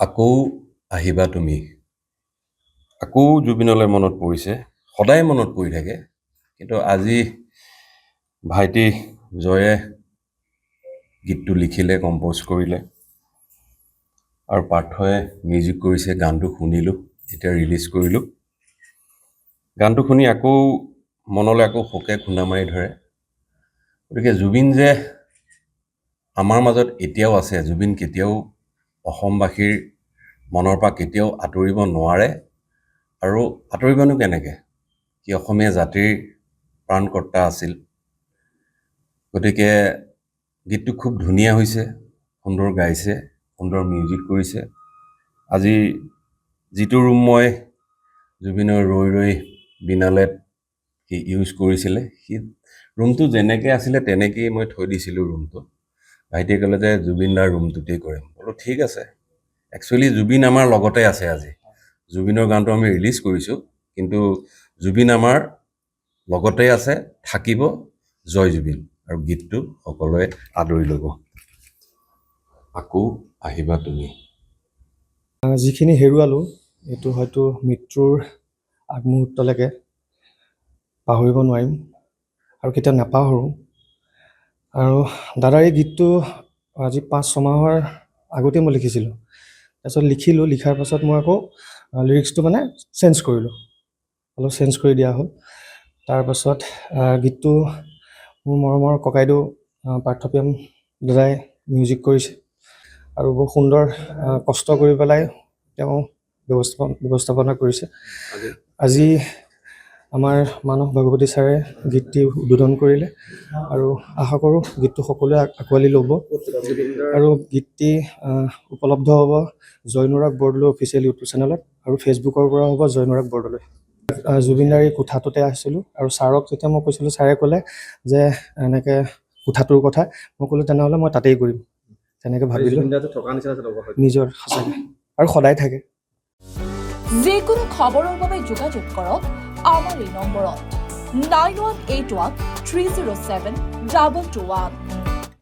আকৌ আহিবা তুমি আকৌ জুবিনলৈ মনত পৰিছে সদায় মনত পৰি থাকে কিন্তু আজি ভাইটি জয়ে গীতটো লিখিলে কম্প'জ কৰিলে আৰু পাৰ্থয়ে মিউজিক কৰিছে গানটো শুনিলোঁ এতিয়া ৰিলিজ কৰিলোঁ গানটো শুনি আকৌ মনলৈ আকৌ ফকে খুন্দা মাৰি ধৰে গতিকে জুবিন যে আমাৰ মাজত এতিয়াও আছে জুবিন কেতিয়াও অসমবাসীৰ মনৰ পৰা কেতিয়াও আঁতৰিব নোৱাৰে আৰু আঁতৰিবনো কেনেকৈ কি অসমীয়া জাতিৰ প্ৰাণকৰ্তা আছিল গতিকে গীতটো খুব ধুনীয়া হৈছে সুন্দৰ গাইছে সুন্দৰ মিউজিক কৰিছে আজি যিটো ৰুম মই জুবিনৰ ৰৈ ৰৈ বিনালেত সি ইউজ কৰিছিলে সি ৰুমটো যেনেকৈ আছিলে তেনেকেই মই থৈ দিছিলোঁ ৰুমটো ভাইটিয়ে ক'লে যে জুবিন দাৰ ৰুমটোতেই কৰিম বোলো ঠিক আছে একচুৱেলি জুবিন আমাৰ লগতে আছে আজি জুবিনৰ গানটো আমি ৰিলিজ কৰিছোঁ কিন্তু জুবিন আমাৰ লগতে আছে থাকিব জয় জুবিন আৰু গীতটো সকলোৱে আদৰি ল'ব আকৌ আহিবা তুমি যিখিনি হেৰুৱালোঁ এইটো হয়তো মৃত্যুৰ আগমুহূৰ্তলৈকে পাহৰিব নোৱাৰিম আৰু কেতিয়াও নাপাহৰোঁ আৰু দাদাৰ এই গীতটো আজি 5-6 মাহৰ আগতে মই লিখিছিলোঁ তাৰপিছত লিখাৰ পাছত মই আকৌ লিৰিক্সটো মানে চেঞ্জ কৰিলোঁ অলপ চেঞ্জ কৰি দিয়া হ'ল তাৰপাছত গীতটো মোৰ মৰমৰ ককাইদেউ পাৰ্থপ্ৰেম দাদাই মিউজিক কৰিছে আৰু বৰ সুন্দৰ কষ্ট কৰি পেলাই তেওঁ ব্যৱস্থাপনা কৰিছে আজি আমাৰ মানস ভগৱতী ছাৰে গীতটি উদ্বোধন কৰিলে আৰু আশা কৰোঁ গীতটো সকলোৱে আঁকোৱালি ল'ব আৰু গীতটি উপলব্ধ হ'ব জয়নুৰাগ বৰদলৈ অফিচিয়েল ইউটিউব চেনেলত আৰু ফেচবুকৰ পৰা হ'ব জয়নুৰাগ বৰদলৈ জুবিনদাৰ এই কোঠাটোতে আহিছিলোঁ আৰু ছাৰক যেতিয়া মই কৈছিলোঁ ছাৰে ক'লে যে এনেকৈ কোঠাটোৰ কথা মই ক'লোঁ তেনেহ'লে মই তাতেই কৰিম তেনেকৈ ভাবিলোঁ নিজৰ সঁচাকৈ আৰু সদায় থাকে যিকোনো খবৰৰ বাবে যোগাযোগ কৰক আমাৰ এই নম্বৰত 9181 307 221